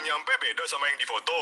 nyampe beda sama yang di foto.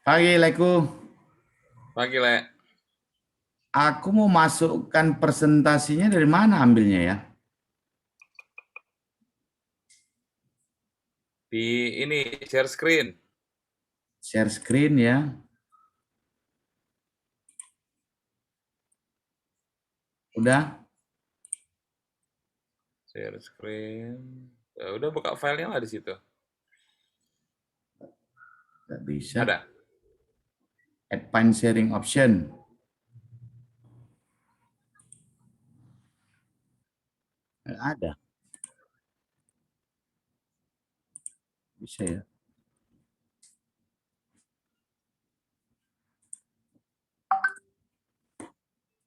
Pagi, Leku. Pagi, Le. Aku mau masukkan presentasinya dari mana ambilnya ya? Di ini, share screen. Share screen ya. Udah? Share screen. Ya, udah buka filenya lah di situ. Nggak bisa. Ada? Advanced sharing option. Nggak ada. Bisa ya.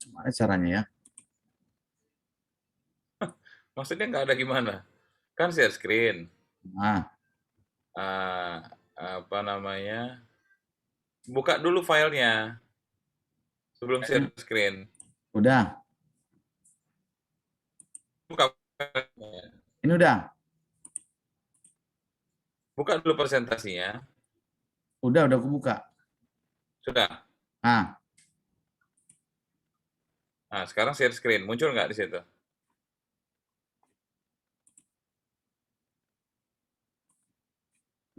Gimana caranya ya? Maksudnya nggak ada gimana? Kan share screen. Nah, Apa namanya? Buka dulu filenya sebelum share screen. udah. Buka filenya. Ini udah. Buka dulu presentasinya. Udah aku buka. Sudah. Nah, Nah, sekarang share screen. Muncul nggak di situ?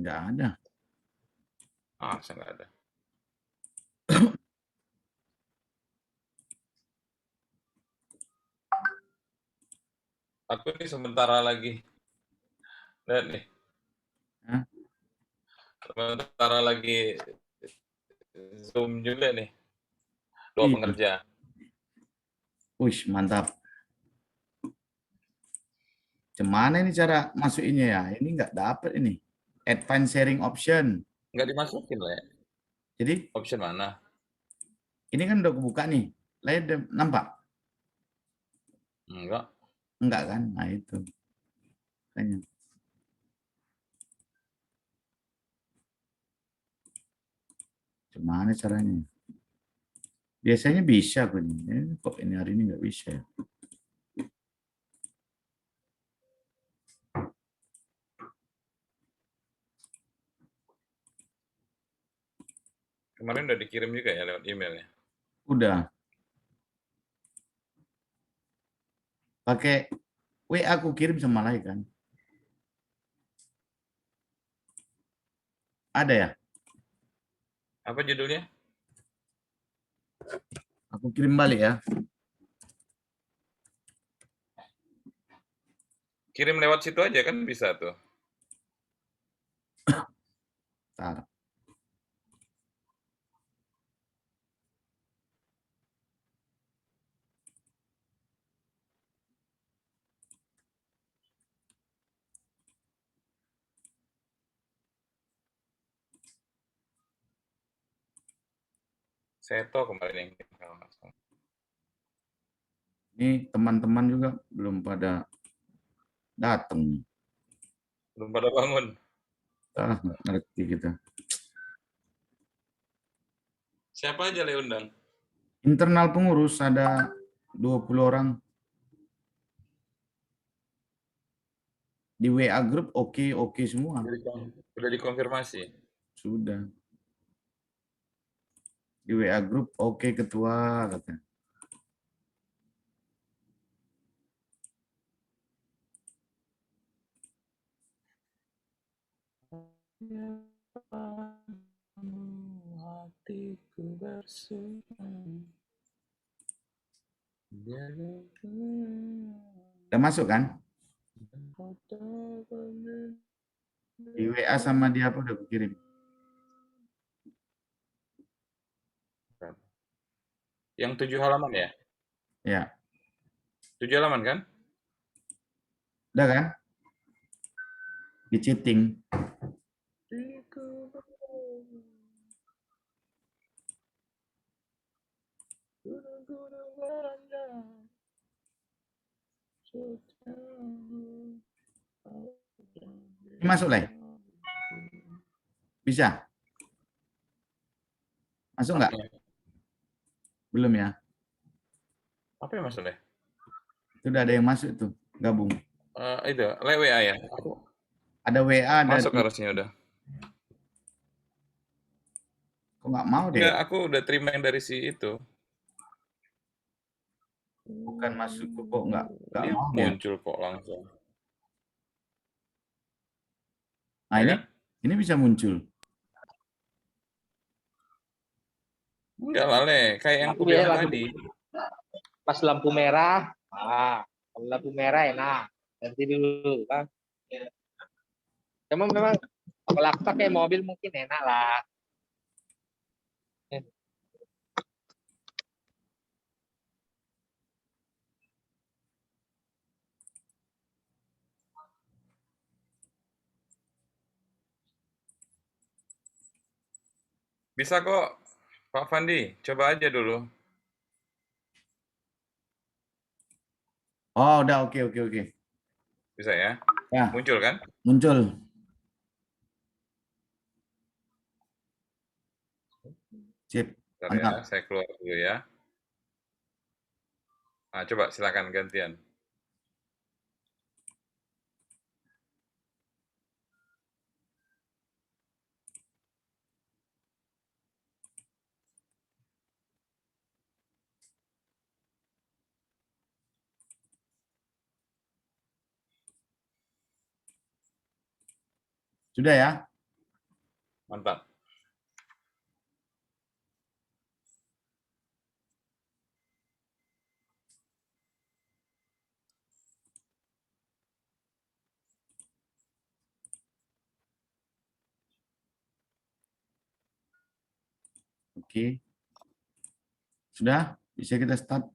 nggak ada. Saya nggak ada. Aku ini sementara lagi. Lihat nih. Hah? Sementara lagi Zoom juga nih. Dua Ih, pengerja. Wih, mantap. Gimana ini cara masukinnya ya? Ini nggak dapet ini. Advanced sharing option. Nggak dimasukin, Le. Jadi, Option mana? ini kan udah aku buka nih. Lihat, nampak? Enggak. Enggak kan? Nah, itu. Kayaknya. Gimana caranya? Biasanya bisa kok ini. Kok ini hari ini nggak bisa ya? Kemarin udah dikirim juga ya lewat email ya? Udah. Pakai WA aku kirim sama lagi kan. Ada ya? Apa judulnya? Aku kirim balik ya. Kirim lewat situ aja kan bisa tuh. Bentar. Seto kemarin yang kirim kalau nggak salah. Ini teman-teman juga belum pada datang. Belum pada bangun. Nggak ngerti kita. Siapa aja Le undang? Internal pengurus ada 20 orang. Di WA grup oke semua. Udah dikonfirmasi. Sudah. Di WA grup oke ketua kata. Hatiku bersunyi. Udah masuk kan? Di WA sama dia apa udah aku kirim. Yang 7 halaman ya? Ya, 7 halaman kan? udah kan? Di cheating. Ini masuk lah. Bisa? Masuk nggak? Apanya? Belum ya? Apa yang maksudnya? Itu udah ada yang masuk tuh, gabung. Itu, lewat WA ya? Aku Ada WA masuk dari, harusnya udah. kok nggak mau deh? Enggak, aku udah terima yang dari si itu. Bukan masuk kok nggak Dia mau dia. muncul kok langsung. Nah Ya ini, kan? ini bisa muncul. Enggak lah, Le. Kayak yang Aku aku bilang biasanya langsung tadi. pas lampu merah, kalau lampu merah enak, nanti dulu kan. Memang kalau aku pakai mobil mungkin enak lah. Bisa kok, Pak Fandi. Coba aja dulu. Oh udah oke. Bisa ya? Ya Muncul kan? muncul. Sip, Bentar ya, mantap. saya keluar dulu ya. Nah, coba silakan gantian. Sudah ya? Mantap. Oke. Sudah? Bisa kita start.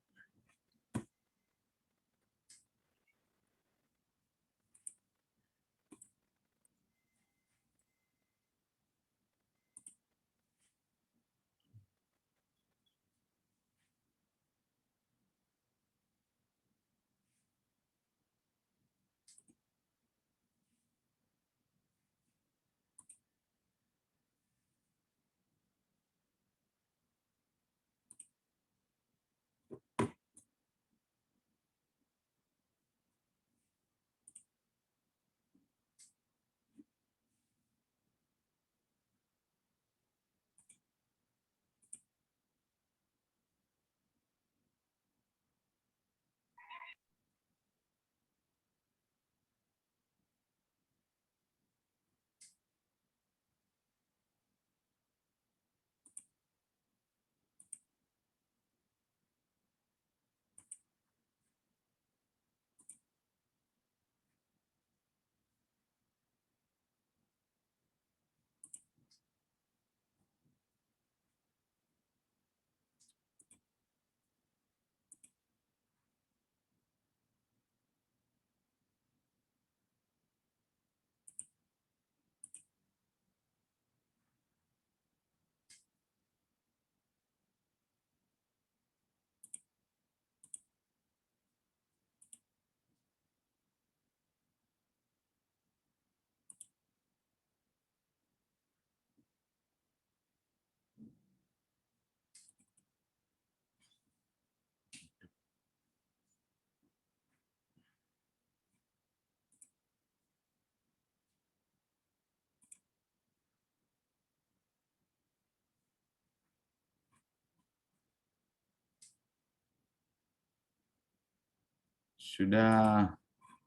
Sudah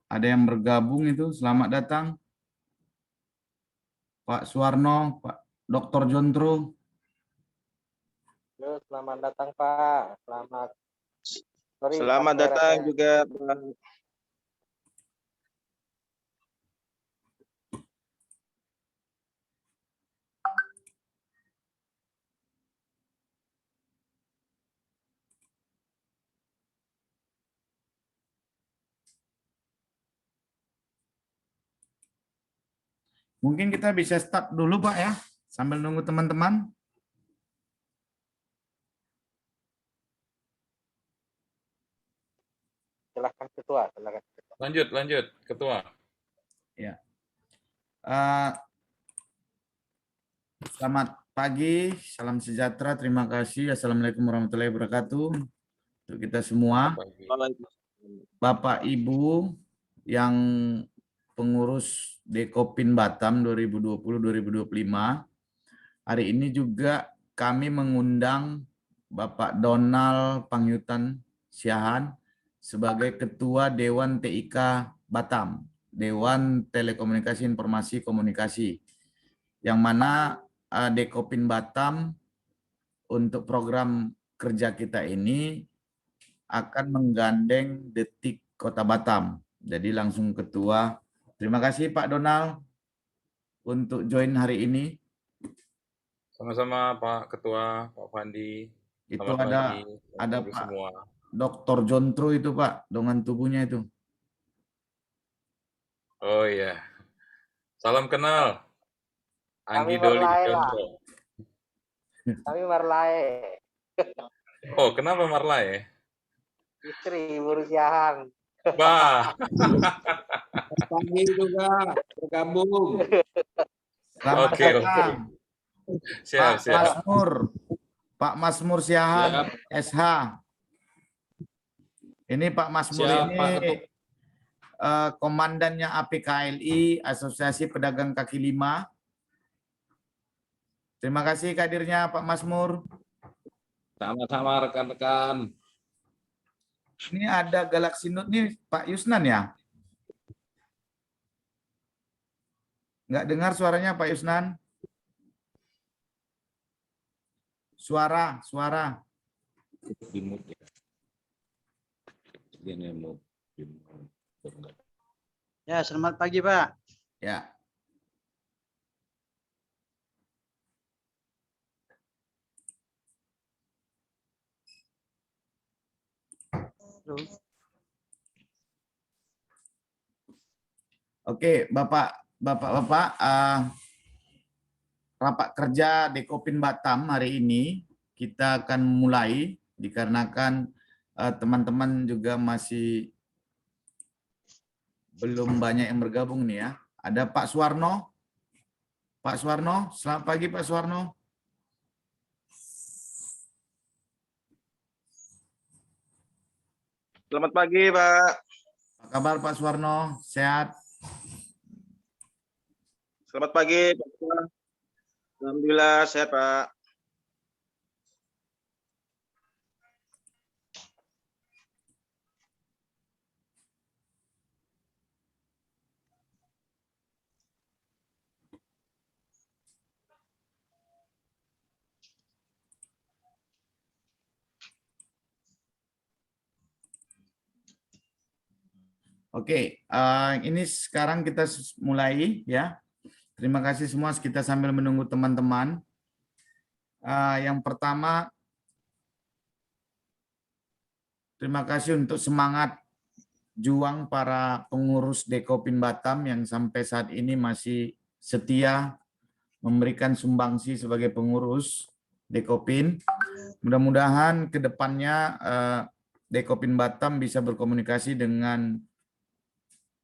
ada yang bergabung itu. Selamat datang. Pak Suwarno, Pak Dr. Jontro. Halo, selamat datang Pak. Selamat datang juga Pak. Mungkin kita bisa start dulu Pak ya, sambil nunggu teman-teman. Silakan Ketua, silakan. Lanjut, Ketua. Ya. Selamat pagi, salam sejahtera, terima kasih. Assalamualaikum warahmatullahi wabarakatuh. Untuk kita semua, Bapak Ibu yang pengurus Dekopin Batam 2020-2025, hari ini juga kami mengundang Bapak Donald Pangyutan Siahaan sebagai Ketua Dewan TIK Batam, Dewan Telekomunikasi Informasi Komunikasi, yang mana Dekopin Batam untuk program kerja kita ini akan menggandeng Detik Kota Batam. Jadi langsung Ketua. Terima kasih Pak Donald untuk join hari ini. Sama-sama Pak Ketua, Pak Fandi. Itu Selamat ada pagi Pak semua. Dr. Jontro itu Pak, dengan tubuhnya itu. Oh iya. Salam kenal. Kami Anggi Doli Marlae, Pak. Jontro. Kami Marlae, Oh, kenapa Marlai? istri Ibu Rusiahan. Bah, Pagi juga bergabung. Selamat Oke. datang Siap. Pak Masmur Siahaan, Siap. SH. Ini Pak Masmur Siap, ini Pak Ketua. komandannya APKLI, Asosiasi Pedagang Kaki Lima. Terima kasih hadirnya Pak Masmur. Sama-sama rekan-rekan. Ini ada Galaxy Note nih Pak Yusnan ya? Nggak dengar suaranya Pak Yusnan? Suara. Ya, selamat pagi, Pak. Ya. Oke, Bapak, rapat kerja Dekopin Batam hari ini kita akan mulai dikarenakan teman-teman juga masih belum banyak yang bergabung nih ya. Ada Pak Suwarno. Pak Suwarno, selamat pagi Pak Suwarno. Selamat pagi, Pak. Apa kabar Pak Suwarno? Sehat? Selamat pagi, Pak Ketua. Alhamdulillah sehat, Pak. Oke, ini sekarang kita mulai ya. Terima kasih semua, kita sambil menunggu teman-teman. Yang pertama, terima kasih untuk semangat juang para pengurus Dekopin Batam yang sampai saat ini masih setia memberikan sumbangsi sebagai pengurus Dekopin. Mudah-mudahan ke depannya Dekopin Batam bisa berkomunikasi dengan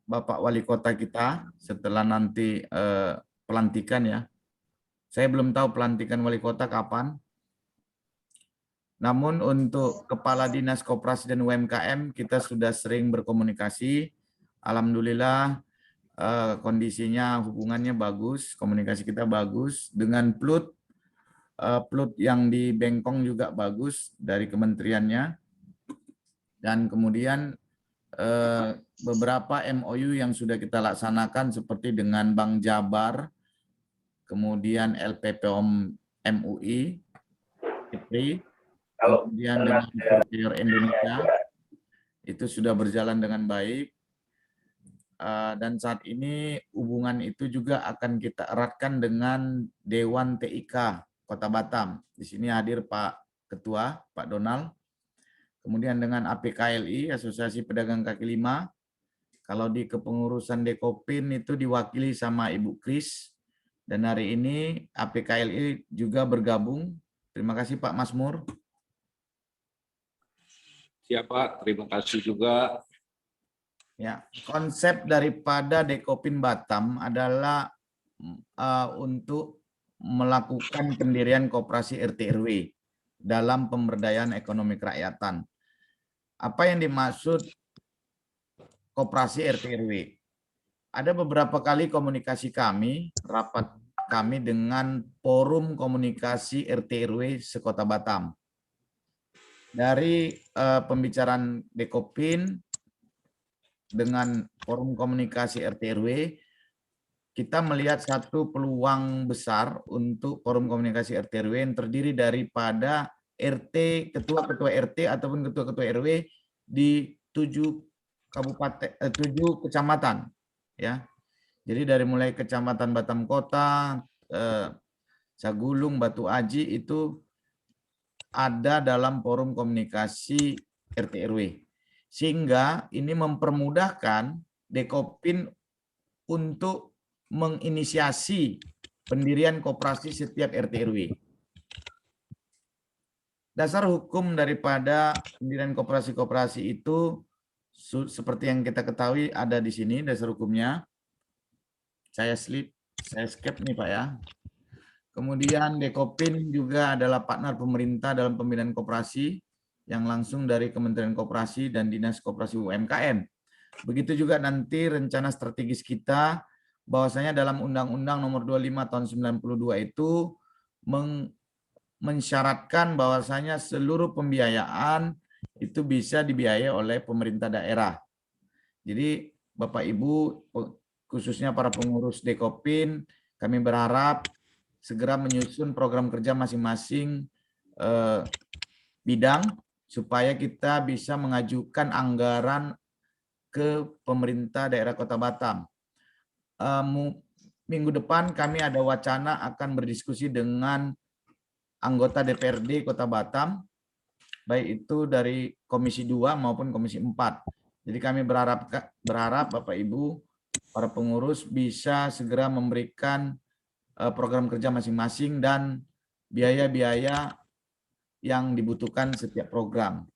Bapak Wali Kota kita setelah nanti pelantikan ya. Saya belum tahu pelantikan Wali Kota kapan. Namun untuk Kepala Dinas Koperasi dan UMKM kita sudah sering berkomunikasi. Alhamdulillah kondisinya, hubungannya bagus, komunikasi kita bagus. Dengan Plut yang di Bengkong juga bagus dari kementeriannya. Dan kemudian beberapa MOU yang sudah kita laksanakan seperti dengan Bank Jabar, kemudian LPPOM MUI, IPRI, kemudian dengan Surveyor Indonesia, itu sudah berjalan dengan baik. Dan saat ini hubungan itu juga akan kita eratkan dengan Dewan TIK Kota Batam. Di sini hadir Pak Ketua, Pak Donald. Kemudian dengan APKLI, Asosiasi Pedagang Kaki Lima. Kalau di kepengurusan Dekopin itu diwakili sama Ibu Kris. Dan hari ini APKLI juga bergabung. Terima kasih Pak Masmur. Siap Pak, terima kasih juga. Ya, konsep daripada Dekopin Batam adalah untuk melakukan pendirian koperasi RT/RW dalam pemberdayaan ekonomi kerakyatan. Apa yang dimaksud koperasi RT/RW? Ada beberapa kali komunikasi kami, rapat kami dengan forum komunikasi RT/RW sekota Batam. Dari pembicaraan Dekopin dengan forum komunikasi RT/RW, kita melihat satu peluang besar untuk forum komunikasi RT/RW yang terdiri daripada RT, ketua-ketua RT ataupun ketua-ketua RW di 7 kecamatan, ya. Jadi dari mulai Kecamatan Batam Kota, Sagulung, Batu Aji itu ada dalam forum komunikasi RT/RW. Sehingga ini mempermudahkan Dekopin untuk menginisiasi pendirian koperasi setiap RT/RW. Dasar hukum daripada pendirian koperasi-koperasi itu seperti yang kita ketahui ada di sini dasar hukumnya. Saya skip nih Pak ya. Kemudian Dekopin juga adalah partner pemerintah dalam pembinaan koperasi yang langsung dari Kementerian Koperasi dan Dinas Koperasi UMKM. Begitu juga nanti rencana strategis kita, bahwasanya dalam Undang-Undang Nomor 25 Tahun 92 itu mensyaratkan bahwasanya seluruh pembiayaan itu bisa dibiayai oleh pemerintah daerah. Jadi Bapak Ibu, khususnya para pengurus Dekopin, kami berharap segera menyusun program kerja masing-masing bidang supaya kita bisa mengajukan anggaran ke pemerintah daerah Kota Batam. Minggu depan kami ada wacana akan berdiskusi dengan anggota DPRD Kota Batam, baik itu dari Komisi 2 maupun Komisi 4. Jadi kami berharap Bapak Ibu, para pengurus bisa segera memberikan program kerja masing-masing dan biaya-biaya yang dibutuhkan setiap program.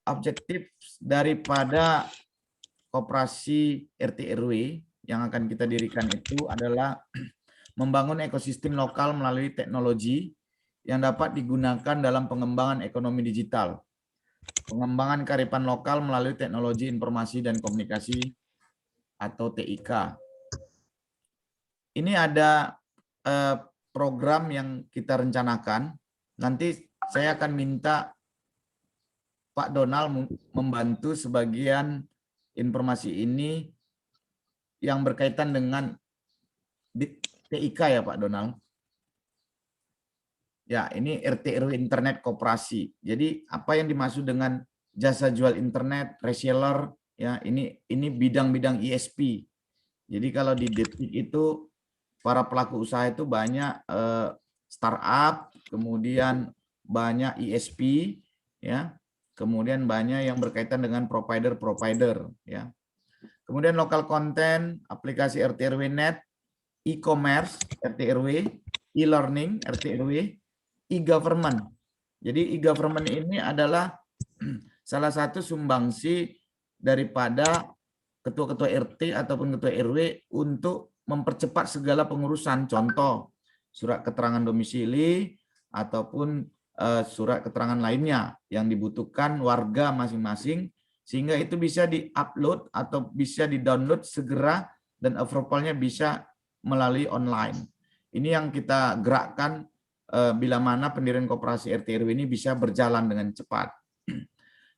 Objektif daripada koperasi RT/RW yang akan kita dirikan itu adalah membangun ekosistem lokal melalui teknologi yang dapat digunakan dalam pengembangan ekonomi digital, pengembangan kearifan lokal melalui teknologi informasi dan komunikasi atau TIK. Ini ada program yang kita rencanakan. Nanti saya akan minta Pak Donald membantu sebagian informasi ini yang berkaitan dengan TIK ya Pak Donald. Ya, ini RT/RW internet koperasi. Jadi apa yang dimaksud dengan jasa jual internet, reseller, ya ini bidang-bidang ISP. Jadi kalau di Detik itu para pelaku usaha itu banyak startup, kemudian banyak ISP, ya, kemudian banyak yang berkaitan dengan provider, ya. Kemudian lokal konten, aplikasi RT/RW Net, e-commerce RT/RW, e-learning RT/RW, e-government. Jadi e-government ini adalah salah satu sumbangsi daripada ketua-ketua RT ataupun ketua RW untuk mempercepat segala pengurusan, contoh surat keterangan domisili ataupun surat keterangan lainnya yang dibutuhkan warga masing-masing, sehingga itu bisa di-upload atau bisa di-download segera dan approval-nya bisa melalui online. Ini yang kita gerakkan bila mana pendirian koperasi RT/RW ini bisa berjalan dengan cepat.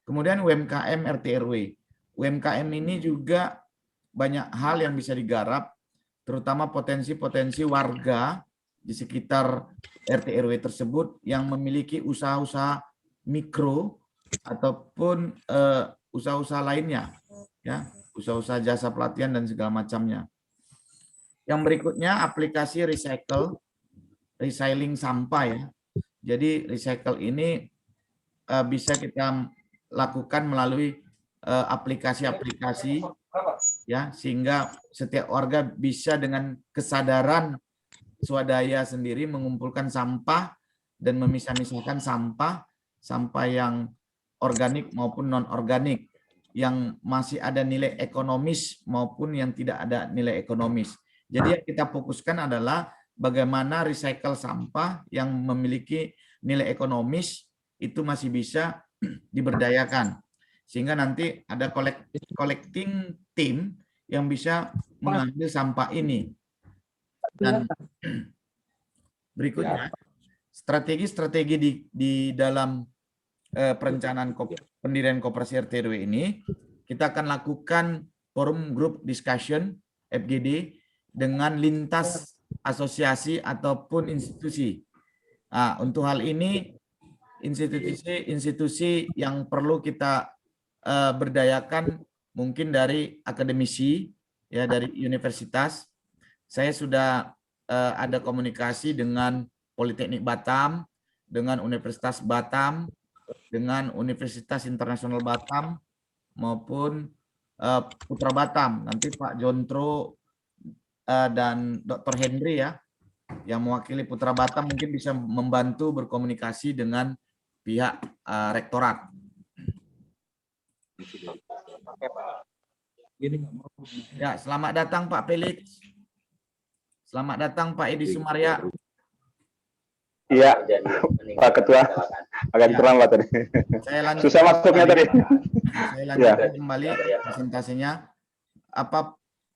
Kemudian UMKM RT RW. UMKM ini juga banyak hal yang bisa digarap, terutama potensi-potensi warga di sekitar RT RW tersebut yang memiliki usaha-usaha mikro ataupun usaha-usaha lainnya, ya, usaha-usaha jasa pelatihan dan segala macamnya. Yang berikutnya aplikasi recycling sampah ya. Jadi recycle ini bisa kita lakukan melalui aplikasi-aplikasi ya, sehingga setiap warga bisa dengan kesadaran swadaya sendiri mengumpulkan sampah dan memisah-misahkan sampah yang organik maupun non-organik, yang masih ada nilai ekonomis maupun yang tidak ada nilai ekonomis. Jadi yang kita fokuskan adalah bagaimana recycle sampah yang memiliki nilai ekonomis itu masih bisa diberdayakan. Sehingga nanti ada collecting team yang bisa mengambil sampah ini. Dan berikutnya, strategi-strategi di dalam perencanaan pendirian koperasi RT RW ini, kita akan lakukan forum group discussion FGD dengan lintas asosiasi ataupun institusi. Nah, untuk hal ini institusi yang perlu kita berdayakan mungkin dari akademisi ya, dari universitas. Saya sudah ada komunikasi dengan Politeknik Batam, dengan Universitas Batam, dengan Universitas Internasional Batam maupun Putra Batam. Nanti Pak Jontro dan Dr. Henry ya, yang mewakili Putra Batam mungkin bisa membantu berkomunikasi dengan pihak rektorat. Ya, selamat datang Pak Felix. Selamat datang Pak Edi Sumarya. Iya, Pak Ketua. Agak terlambat tadi. Susah masuknya tadi. Saya lanjutkan kembali presentasinya.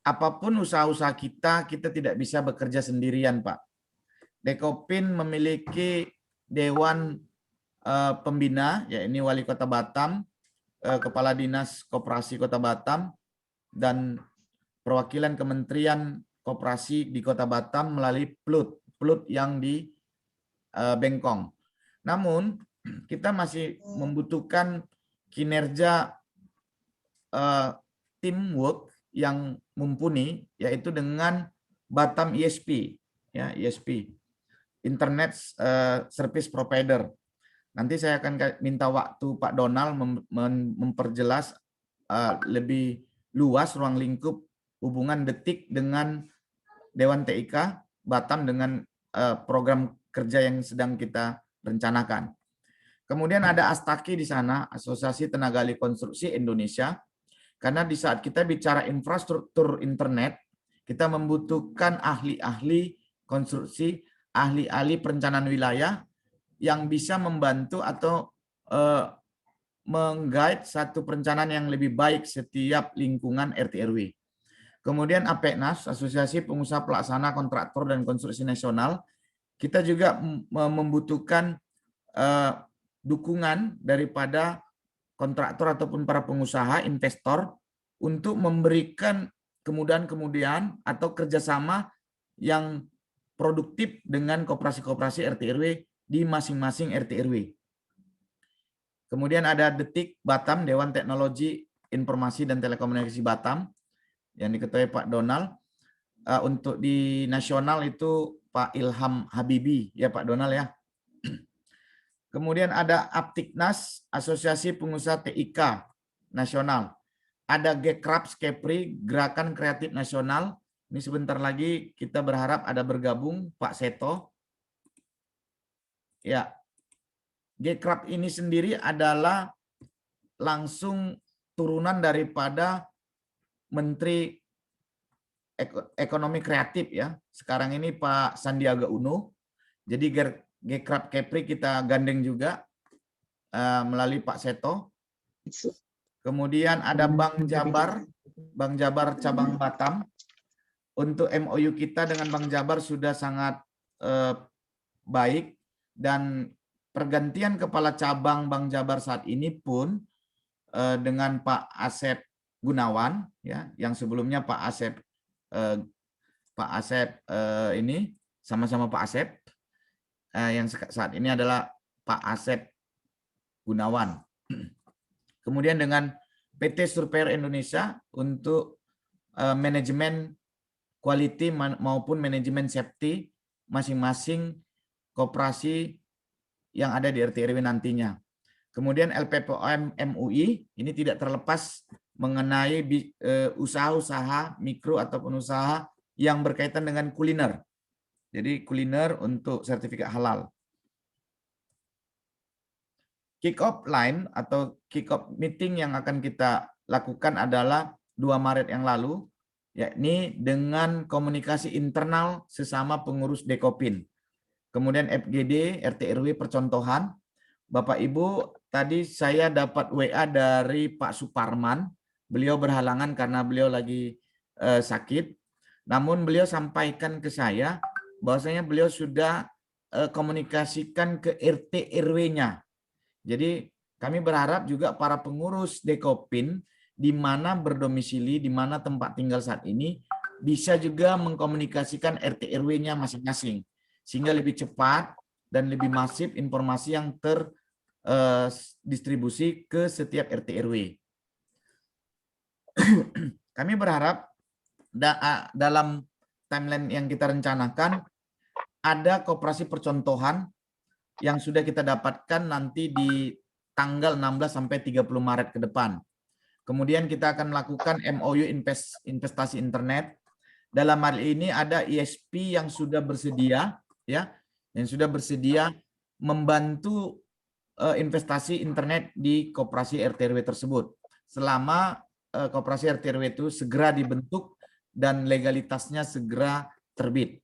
Apapun usaha-usaha kita tidak bisa bekerja sendirian, Pak. Dekopin memiliki Dewan Pembina, yakni Wali Kota Batam, Kepala Dinas Koperasi Kota Batam, dan perwakilan Kementerian Koperasi di Kota Batam melalui PLUT yang di Bengkong. Namun, kita masih membutuhkan kinerja teamwork yang mumpuni, yaitu dengan Batam ISP, ya, ISP, Internet Service Provider. Nanti saya akan minta waktu Pak Donald memperjelas lebih luas ruang lingkup hubungan Detik dengan Dewan TIK Batam dengan program kerja yang sedang kita rencanakan. Kemudian ada Astaki di sana, Asosiasi Tenaga Ahli Konstruksi Indonesia. Karena di saat kita bicara infrastruktur internet, kita membutuhkan ahli-ahli konstruksi, ahli-ahli perencanaan wilayah yang bisa membantu atau meng-guide satu perencanaan yang lebih baik setiap lingkungan RT RW. Kemudian APEKNAS, Asosiasi Pengusaha Pelaksana Kontraktor dan Konstruksi Nasional, kita juga membutuhkan dukungan daripada kontraktor ataupun para pengusaha, investor, untuk memberikan kemudahan-kemudahan atau kerjasama yang produktif dengan koperasi-koperasi RT RW di masing-masing RT RW. Kemudian ada Detik Batam, Dewan Teknologi Informasi dan Telekomunikasi Batam, yang diketuai Pak Donald. Untuk di nasional itu Pak Ilham Habibi, ya Pak Donald ya. Kemudian ada Aptiknas, Asosiasi Pengusaha TIK Nasional. Ada Gekraps Kepri, Gerakan Kreatif Nasional. Ini sebentar lagi kita berharap ada bergabung Pak Seto. Ya, Gekrap ini sendiri adalah langsung turunan daripada Menteri Ekonomi Kreatif ya. Sekarang ini Pak Sandiaga Uno. Jadi Gekrap Kepri kita gandeng juga melalui Pak Seto. Kemudian ada Bank Jabar cabang Batam. Untuk MOU kita dengan Bank Jabar sudah sangat baik, dan pergantian kepala cabang Bank Jabar saat ini pun dengan Pak Asep Gunawan, ya, yang sebelumnya Pak Asep ini sama-sama Pak Asep, yang saat ini adalah Pak Asep Gunawan. Kemudian dengan PT Surveyor Indonesia untuk manajemen quality maupun manajemen safety masing-masing koperasi yang ada di RT RW nantinya. Kemudian LPPOM MUI ini tidak terlepas mengenai usaha-usaha mikro ataupun usaha yang berkaitan dengan kuliner. Jadi kuliner untuk sertifikat halal. Kick-off line atau kick-off meeting yang akan kita lakukan adalah 2 Maret yang lalu, yakni dengan komunikasi internal sesama pengurus Dekopin. Kemudian FGD, RT RW percontohan. Bapak Ibu, tadi saya dapat WA dari Pak Suparman. Beliau berhalangan karena beliau lagi sakit. Namun beliau sampaikan ke saya bahwasanya beliau sudah komunikasikan ke RT RW-nya. Jadi kami berharap juga para pengurus Dekopin di mana berdomisili, di mana tempat tinggal saat ini, bisa juga mengkomunikasikan RT RW-nya masing-masing. Sehingga lebih cepat dan lebih masif informasi yang terdistribusi ke setiap RT RW. Kami berharap dalam timeline yang kita rencanakan, ada koperasi percontohan yang sudah kita dapatkan nanti di tanggal 16 sampai 30 Maret ke depan. Kemudian kita akan melakukan MOU investasi internet. Dalam hal ini ada ISP yang sudah bersedia, ya, yang sudah bersedia membantu investasi internet di koperasi RT RW tersebut. Selama koperasi RT RW itu segera dibentuk dan legalitasnya segera terbit.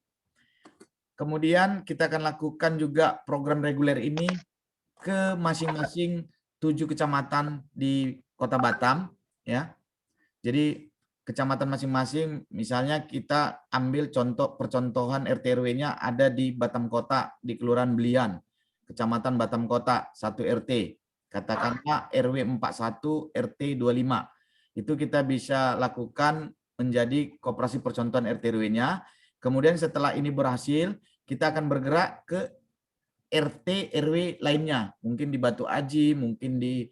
Kemudian kita akan lakukan juga program reguler ini ke masing-masing 7 kecamatan di Kota Batam, ya. Jadi kecamatan masing-masing, misalnya kita ambil contoh percontohan RT RW-nya ada di Batam Kota, di Kelurahan Belian, Kecamatan Batam Kota, 1 RT. Katakanlah RW 41, RT 25. Itu kita bisa lakukan menjadi koperasi percontohan RT RW-nya. Kemudian setelah ini berhasil, kita akan bergerak ke RT RW lainnya, mungkin di Batu Aji, mungkin di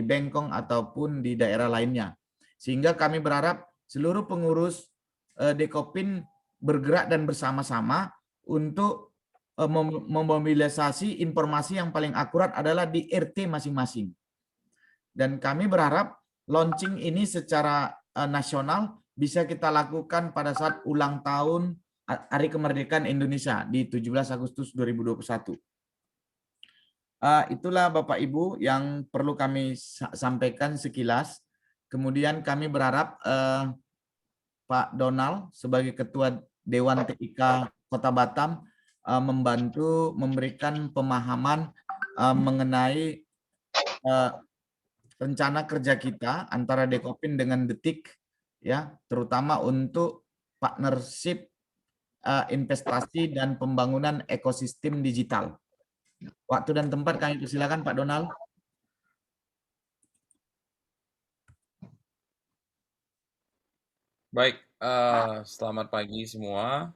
Bengkong ataupun di daerah lainnya. Sehingga kami berharap seluruh pengurus Dekopin bergerak dan bersama-sama untuk memobilisasi informasi yang paling akurat adalah di RT masing-masing. Dan kami berharap launching ini secara nasional bisa kita lakukan pada saat ulang tahun Hari Kemerdekaan Indonesia di 17 Agustus 2021. Itulah Bapak Ibu yang perlu kami sampaikan sekilas. Kemudian kami berharap Pak Donald sebagai Ketua Dewan TIK Kota Batam membantu memberikan pemahaman mengenai rencana kerja kita antara Dekopin dengan Detik, ya, terutama untuk partnership investasi dan pembangunan ekosistem digital. Waktu dan tempat kami persilakan Pak Donald. Baik, selamat pagi semua.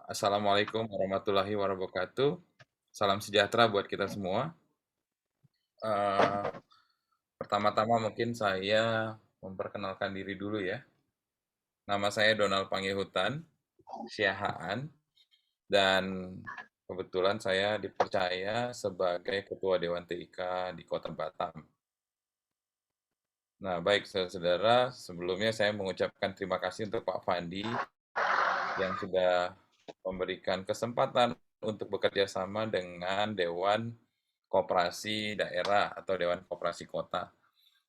Assalamualaikum warahmatullahi wabarakatuh. Salam sejahtera buat kita semua. Pertama-tama mungkin saya memperkenalkan diri dulu ya. Nama saya Donald Pangehutan Siahaan, dan kebetulan saya dipercaya sebagai Ketua Dewan TIK di Kota Batam. Nah, baik saudara-saudara, sebelumnya saya mengucapkan terima kasih untuk Pak Fandi yang sudah memberikan kesempatan untuk bekerja sama dengan Dewan Koperasi Daerah atau Dewan Koperasi Kota.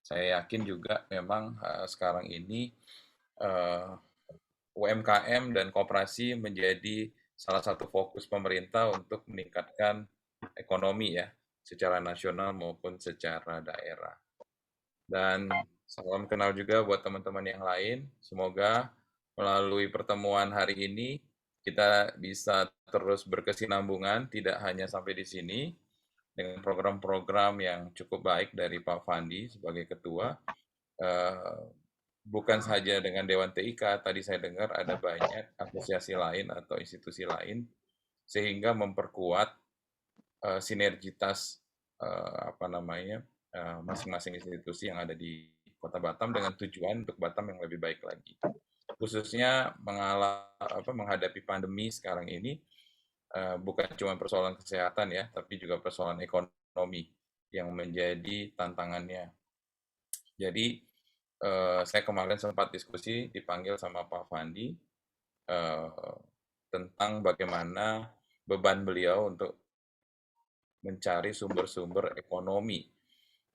Saya yakin juga memang sekarang ini UMKM dan koperasi menjadi salah satu fokus pemerintah untuk meningkatkan ekonomi ya, secara nasional maupun secara daerah. Dan salam kenal juga buat teman-teman yang lain. Semoga melalui pertemuan hari ini kita bisa terus berkesinambungan, tidak hanya sampai di sini, dengan program-program yang cukup baik dari Pak Fandi sebagai ketua. Bukan saja dengan Dewan TIK, tadi saya dengar ada banyak asosiasi lain atau institusi lain, sehingga memperkuat sinergitas masing-masing institusi yang ada di Kota Batam dengan tujuan untuk Batam yang lebih baik lagi. Khususnya menghadapi pandemi sekarang ini, bukan cuma persoalan kesehatan ya, tapi juga persoalan ekonomi yang menjadi tantangannya. Jadi saya kemarin sempat diskusi dipanggil sama Pak Fandi tentang bagaimana beban beliau untuk mencari sumber-sumber ekonomi.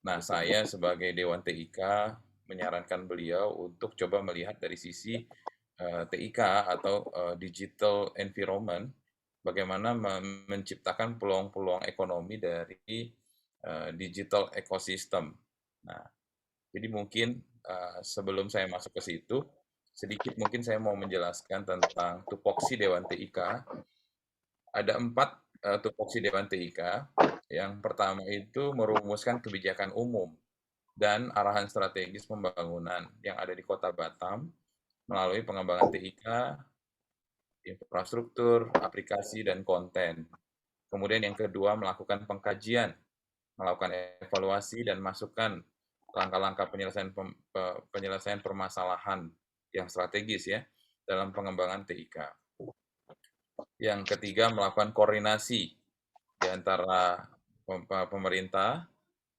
Nah, saya sebagai Dewan TIK menyarankan beliau untuk coba melihat dari sisi TIK atau digital environment, bagaimana menciptakan peluang-peluang ekonomi dari digital ecosystem. Nah, jadi mungkin sebelum saya masuk ke situ, sedikit mungkin saya mau menjelaskan tentang tupoksi Dewan TIK. Ada 4 tupoksi Dewan TIK. Yang pertama itu merumuskan kebijakan umum dan arahan strategis pembangunan yang ada di Kota Batam melalui pengembangan TIK, infrastruktur, aplikasi, dan konten. Kemudian yang kedua, melakukan pengkajian, melakukan evaluasi, dan masukan langkah-langkah penyelesaian permasalahan yang strategis ya dalam pengembangan TIK. Yang ketiga, melakukan koordinasi di antara pemerintah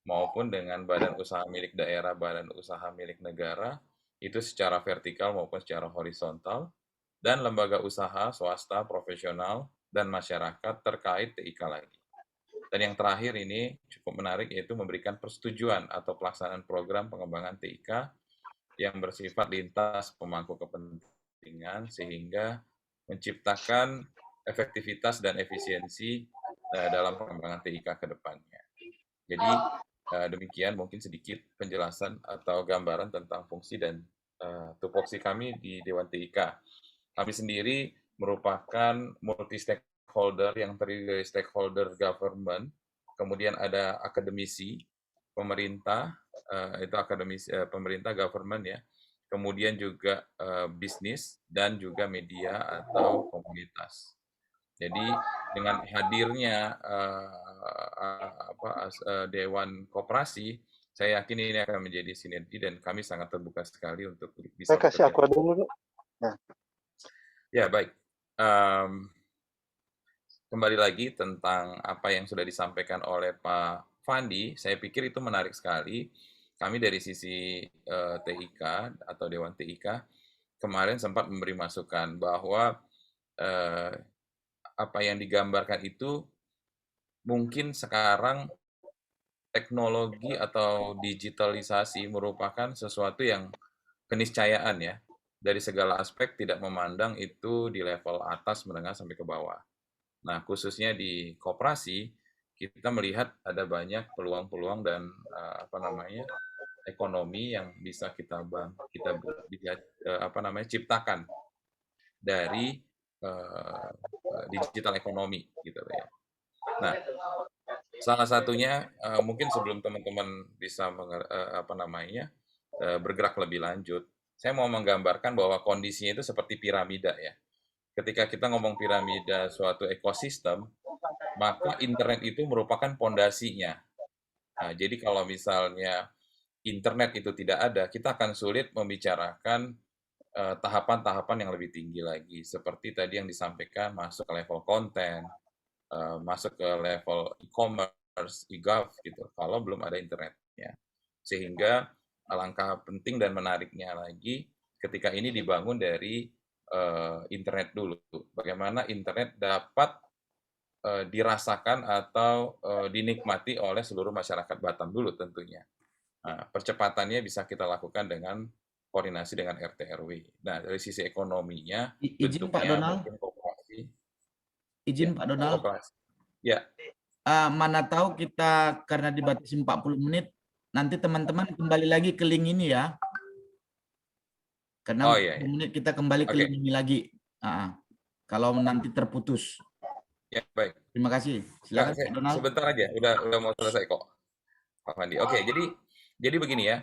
maupun dengan badan usaha milik daerah, badan usaha milik negara, itu secara vertikal maupun secara horizontal, dan lembaga usaha, swasta, profesional, dan masyarakat terkait TIK lagi. Dan yang terakhir ini cukup menarik, yaitu memberikan persetujuan atau pelaksanaan program pengembangan TIK yang bersifat lintas pemangku kepentingan sehingga menciptakan efektivitas dan efisiensi dalam pengembangan TIK ke depannya. Jadi demikian mungkin sedikit penjelasan atau gambaran tentang fungsi dan tupoksi kami di Dewan TIK. Kami sendiri merupakan multi-stakeholder yang terdiri dari stakeholder government, kemudian ada akademisi, pemerintah, itu akademisi pemerintah government ya, kemudian juga bisnis dan juga media atau komunitas. Jadi dengan hadirnya Dewan Koperasi, saya yakin ini akan menjadi sinergi dan kami sangat terbuka sekali untuk bisa. Saya kasih aku dulu. Ya baik. Kembali lagi tentang apa yang sudah disampaikan oleh Pak Fandi, saya pikir itu menarik sekali. Kami dari sisi TIK atau Dewan TIK kemarin sempat memberi masukan bahwa apa yang digambarkan itu mungkin sekarang teknologi atau digitalisasi merupakan sesuatu yang keniscayaan ya, dari segala aspek tidak memandang itu di level atas, menengah, sampai ke bawah. Nah, khususnya di koperasi, kita melihat ada banyak peluang-peluang dan ekonomi yang bisa kita ciptakan dari digital ekonomi gitu ya. Nah, salah satunya mungkin sebelum teman-teman bisa bergerak lebih lanjut, saya mau menggambarkan bahwa kondisinya itu seperti piramida ya. Ketika kita ngomong piramida suatu ekosistem, maka internet itu merupakan pondasinya. Nah, jadi kalau misalnya internet itu tidak ada, kita akan sulit membicarakan tahapan-tahapan yang lebih tinggi lagi. Seperti tadi yang disampaikan, masuk ke level konten, masuk ke level e-commerce, e-gov gitu, kalau belum ada internetnya. Sehingga alangkah penting dan menariknya lagi ketika ini dibangun dari internet dulu. Bagaimana internet dapat dirasakan atau dinikmati oleh seluruh masyarakat Batam dulu tentunya. Nah, percepatannya bisa kita lakukan dengan koordinasi dengan RT RW. Nah, dari sisi ekonominya, izin Pak Donald. Izin Pak Donald. Ya. Mana tahu kita karena dibatasi 40 menit, nanti teman-teman kembali lagi ke link ini ya. Karena 40 menit kita kembali ke link ini lagi. Kalau nanti terputus. Ya, baik. Terima kasih. Kak, Silakan Pak Donald. sebentar aja, udah mau selesai kok, Pak Fandi. Oke, jadi begini ya,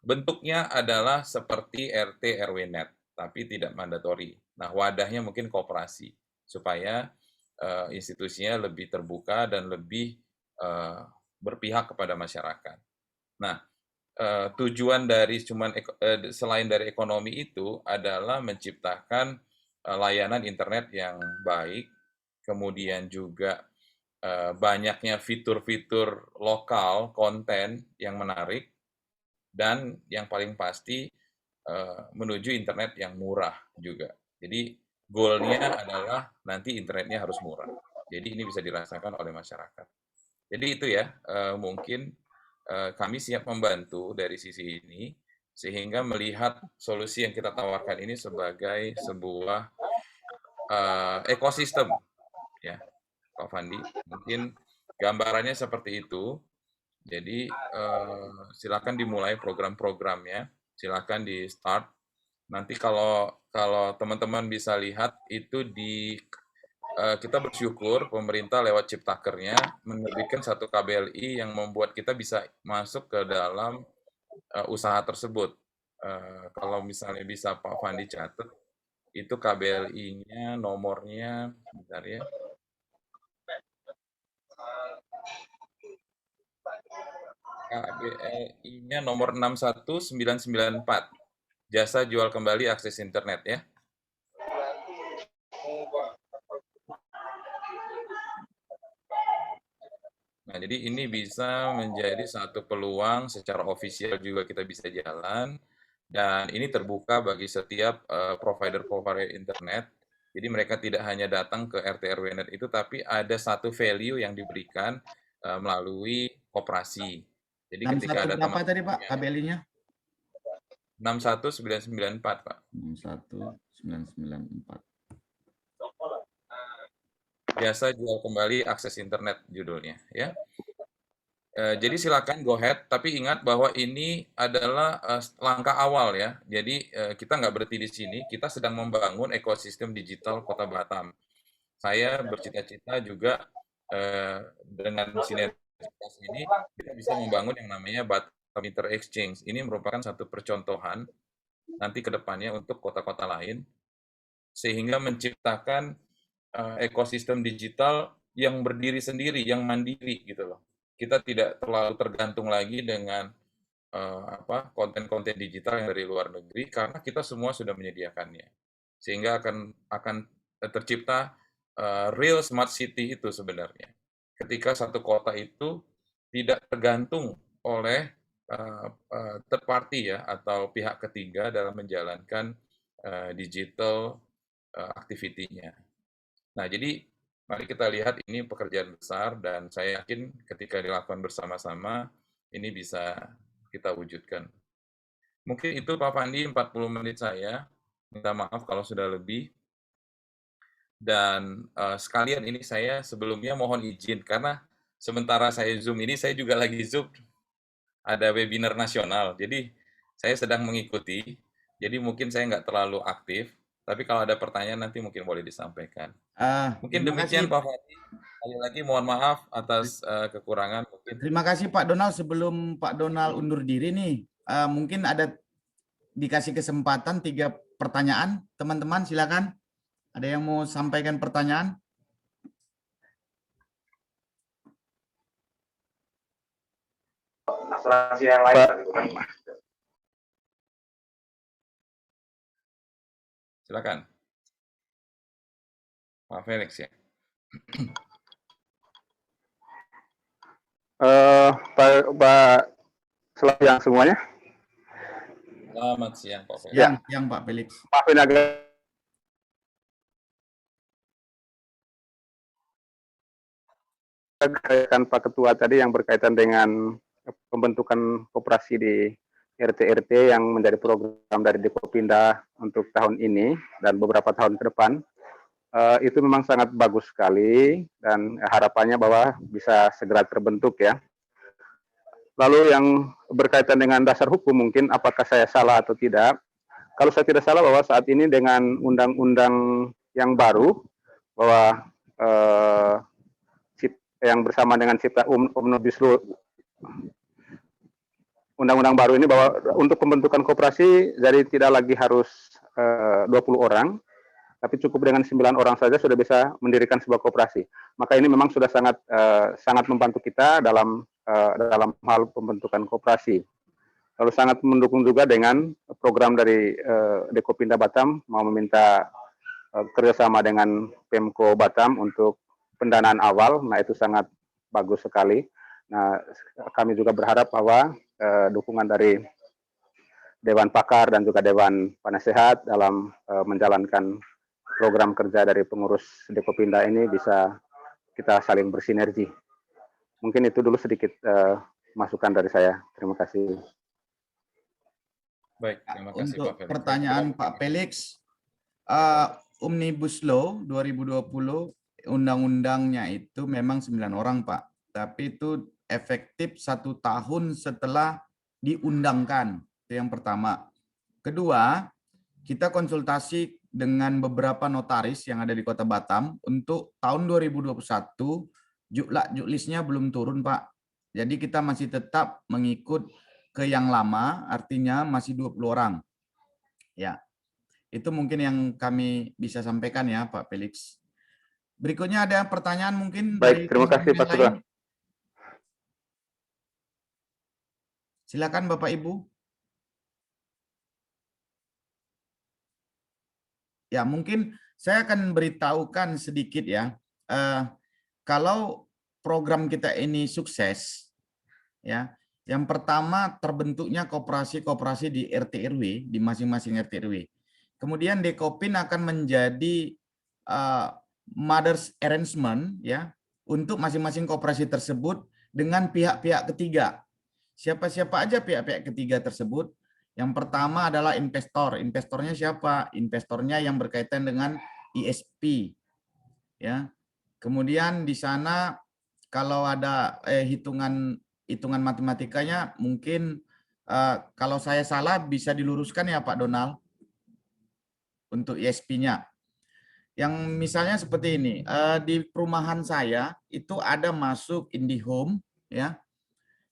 bentuknya adalah seperti RT RW net, tapi tidak mandatori. Nah, wadahnya mungkin koperasi, supaya institusinya lebih terbuka dan lebih berpihak kepada masyarakat. Nah, tujuan dari selain dari ekonomi itu adalah menciptakan layanan internet yang baik, kemudian juga banyaknya fitur-fitur lokal, konten yang menarik, dan yang paling pasti menuju internet yang murah juga. Jadi goalnya adalah nanti internetnya harus murah. Jadi ini bisa dirasakan oleh masyarakat. Jadi itu ya, mungkin kami siap membantu dari sisi ini, sehingga melihat solusi yang kita tawarkan ini sebagai sebuah ekosistem, ya, Pak Fandi. Mungkin gambarannya seperti itu. Jadi silakan dimulai program-programnya, silakan di start. Nanti kalau teman-teman bisa lihat itu kita bersyukur pemerintah lewat Ciptakernya menerbitkan satu KBLI yang membuat kita bisa masuk ke dalam usaha tersebut. Kalau misalnya bisa Pak Fandi catat, itu KBLI-nya nomornya, bentar ya. KBLI-nya nomor 61994, jasa jual kembali akses internet ya. Nah, jadi ini bisa menjadi satu peluang secara ofisial juga kita bisa jalan, dan ini terbuka bagi setiap provider-provider internet. Jadi mereka tidak hanya datang ke RT RW net itu, tapi ada satu value yang diberikan melalui koperasi. Jadi ketika ada berapa tadi Pak KBLI-nya? 61994 Pak. 61994. Jasa jual kembali akses internet judulnya ya. Jadi silakan go ahead, tapi ingat bahwa ini adalah langkah awal ya. Jadi kita nggak berhenti di sini, kita sedang membangun ekosistem digital Kota Batam. Saya bercita-cita juga dengan sinergitas ini kita bisa membangun yang namanya Batam Inter Exchange. Ini merupakan satu percontohan nanti ke depannya untuk kota-kota lain, sehingga menciptakan ekosistem digital yang berdiri sendiri, yang mandiri gitu loh. Kita tidak terlalu tergantung lagi dengan konten-konten digital yang dari luar negeri, karena kita semua sudah menyediakannya. Sehingga akan tercipta real smart city itu sebenarnya. Ketika satu kota itu tidak tergantung oleh third party ya, atau pihak ketiga dalam menjalankan digital activity-nya. Nah, jadi mari kita lihat ini pekerjaan besar, dan saya yakin ketika dilakukan bersama-sama, ini bisa kita wujudkan. Mungkin itu Pak Fandi, 40 menit saya. Minta maaf kalau sudah lebih. Dan sekalian ini saya sebelumnya mohon izin, karena sementara saya Zoom ini, saya juga lagi Zoom. Ada webinar nasional, jadi saya sedang mengikuti. Jadi mungkin saya nggak terlalu aktif, tapi kalau ada pertanyaan nanti mungkin boleh disampaikan. Mungkin demikian Pak Fandi. Sekali lagi mohon maaf atas kekurangan. Terima kasih Pak Donald. Sebelum Pak Donald undur diri nih, mungkin ada dikasih kesempatan 3 pertanyaan. Teman-teman silakan. Ada yang mau sampaikan pertanyaan? Asuransi yang lain. Silakan. Pak Felix ya. Pak, selamat siang semuanya. Selamat siang Pak Felix. Yang Pak Felix. Maafin agak berkaitan Pak Ketua tadi yang berkaitan dengan pembentukan koperasi di RT-RT yang menjadi program dari Dekopinda untuk tahun ini dan beberapa tahun ke depan. Itu memang sangat bagus sekali, dan harapannya bahwa bisa segera terbentuk ya. Lalu yang berkaitan dengan dasar hukum, mungkin apakah saya salah atau tidak. Kalau saya tidak salah bahwa saat ini dengan undang-undang yang baru, bahwa eh, yang bersama dengan Cipta Omnibus Law undang-undang baru ini, bahwa untuk pembentukan koperasi jadi tidak lagi harus 20 orang, tapi cukup dengan 9 orang saja sudah bisa mendirikan sebuah koperasi. Maka ini memang sudah sangat membantu kita dalam hal pembentukan koperasi. Lalu sangat mendukung juga dengan program dari Dekopinda Batam, mau meminta kerjasama dengan Pemko Batam untuk pendanaan awal. Nah, itu sangat bagus sekali. Nah, kami juga berharap bahwa dukungan dari Dewan Pakar dan juga Dewan Penasehat dalam menjalankan program kerja dari pengurus Dekopinda ini bisa kita saling bersinergi. Mungkin itu dulu sedikit masukan dari saya. Terima kasih. Baik, terima kasih Untuk Pak Felix. pertanyaan Pak Felix, Omnibus Law 2020 undang-undangnya itu memang 9 orang, Pak. Tapi itu efektif 1 tahun setelah diundangkan. Itu yang pertama. Kedua, kita konsultasi dengan beberapa notaris yang ada di Kota Batam untuk tahun 2021, juklisnya belum turun, Pak. Jadi kita masih tetap mengikut ke yang lama, artinya masih 20 orang. Ya, itu mungkin yang kami bisa sampaikan ya, Pak Felix. Berikutnya ada pertanyaan mungkin dari Baik, terima kasih teman-teman Pak yang Sugeng. lain. Silakan Bapak Ibu. Ya, mungkin saya akan beritahukan sedikit ya. Kalau program kita ini sukses, ya, yang pertama terbentuknya koperasi-koperasi di RT RW, di masing-masing RT RW. Kemudian Dekopin akan menjadi mothers arrangement ya untuk masing-masing koperasi tersebut dengan pihak-pihak ketiga. Siapa-siapa aja pihak-pihak ketiga tersebut? Yang pertama adalah investor. Investornya siapa? Investornya yang berkaitan dengan ISP. Ya. Kemudian di sana kalau ada hitungan matematikanya mungkin kalau saya salah bisa diluruskan ya Pak Donald untuk ISP-nya. Yang misalnya seperti ini, di perumahan saya itu ada masuk IndiHome ya.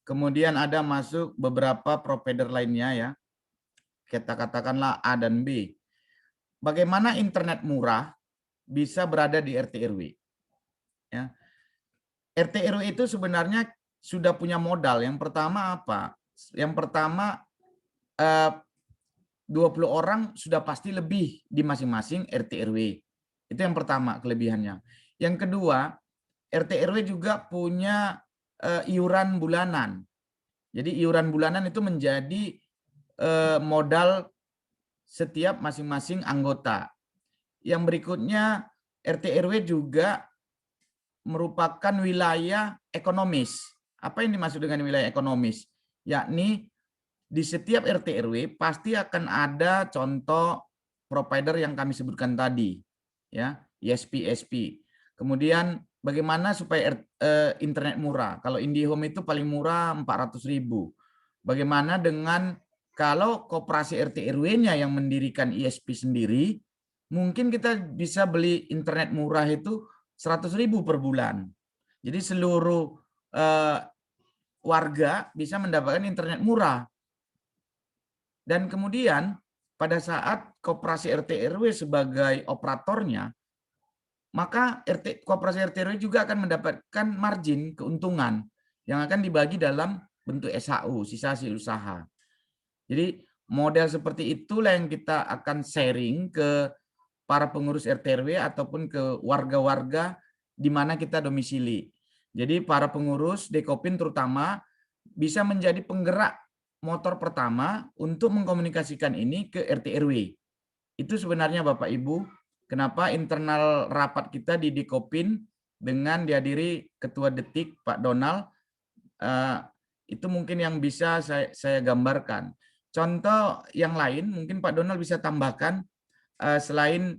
Kemudian ada masuk beberapa provider lainnya ya. Kita katakanlah A dan B. Bagaimana internet murah bisa berada di RT RW? Ya. RT RW itu sebenarnya sudah punya modal. Yang pertama apa? Yang pertama 20 orang sudah pasti lebih di masing-masing RT RW. Itu yang pertama kelebihannya. Yang kedua, RT RW juga punya iuran bulanan. Jadi iuran bulanan itu menjadi modal setiap masing-masing anggota. Yang berikutnya, RT RW juga merupakan wilayah ekonomis. Apa yang dimaksud dengan wilayah ekonomis? Yakni di setiap RT RW pasti akan ada contoh provider yang kami sebutkan tadi, ya, ISP, SP. Kemudian bagaimana supaya internet murah? Kalau IndiHome itu paling murah 400.000. Bagaimana dengan kalau koperasi RT RW-nya yang mendirikan ISP sendiri, mungkin kita bisa beli internet murah itu 100.000 per bulan. Jadi seluruh warga bisa mendapatkan internet murah. Dan kemudian pada saat koperasi RT RW sebagai operatornya, maka koperasi RT RW juga akan mendapatkan margin keuntungan yang akan dibagi dalam bentuk SHU, sisa hasil usaha. Jadi model seperti itulah yang kita akan sharing ke para pengurus RT RW ataupun ke warga-warga di mana kita domisili. Jadi para pengurus Dekopin terutama bisa menjadi penggerak motor pertama untuk mengkomunikasikan ini ke RT RW. Itu sebenarnya Bapak Ibu, kenapa internal rapat kita di Dekopin dengan dihadiri Ketua Detik Pak Donald, itu mungkin yang bisa saya gambarkan. Contoh yang lain mungkin Pak Donald bisa tambahkan selain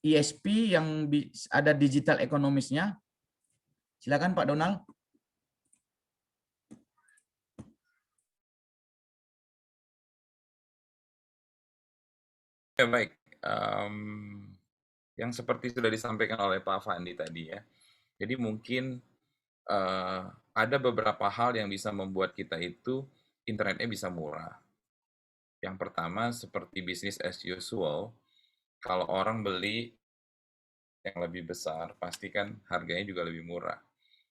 ISP yang ada digital ekonomisnya. Silakan Pak Donald. Ya baik. yang seperti sudah disampaikan oleh Pak Fandi tadi ya. Jadi mungkin ada beberapa hal yang bisa membuat kita itu internetnya bisa murah. Yang pertama seperti bisnis as usual, kalau orang beli yang lebih besar, pasti kan harganya juga lebih murah.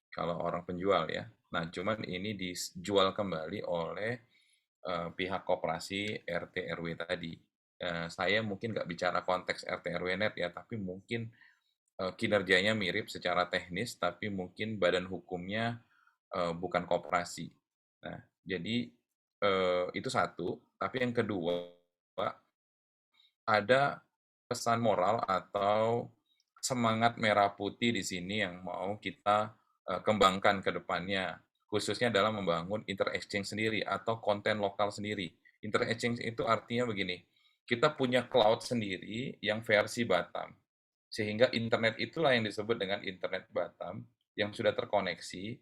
Kalau orang penjual ya. Nah, cuman ini dijual kembali oleh pihak koperasi RT RW tadi. Saya mungkin nggak bicara konteks RT RW net ya, tapi mungkin kinerjanya mirip secara teknis, tapi mungkin badan hukumnya bukan koperasi. Nah, jadi itu satu. Tapi yang kedua, ada pesan moral atau semangat merah putih di sini yang mau kita kembangkan ke depannya, khususnya dalam membangun inter-exchange sendiri atau konten lokal sendiri. Inter-exchange itu artinya begini, kita punya cloud sendiri yang versi Batam, sehingga internet itulah yang disebut dengan internet Batam yang sudah terkoneksi,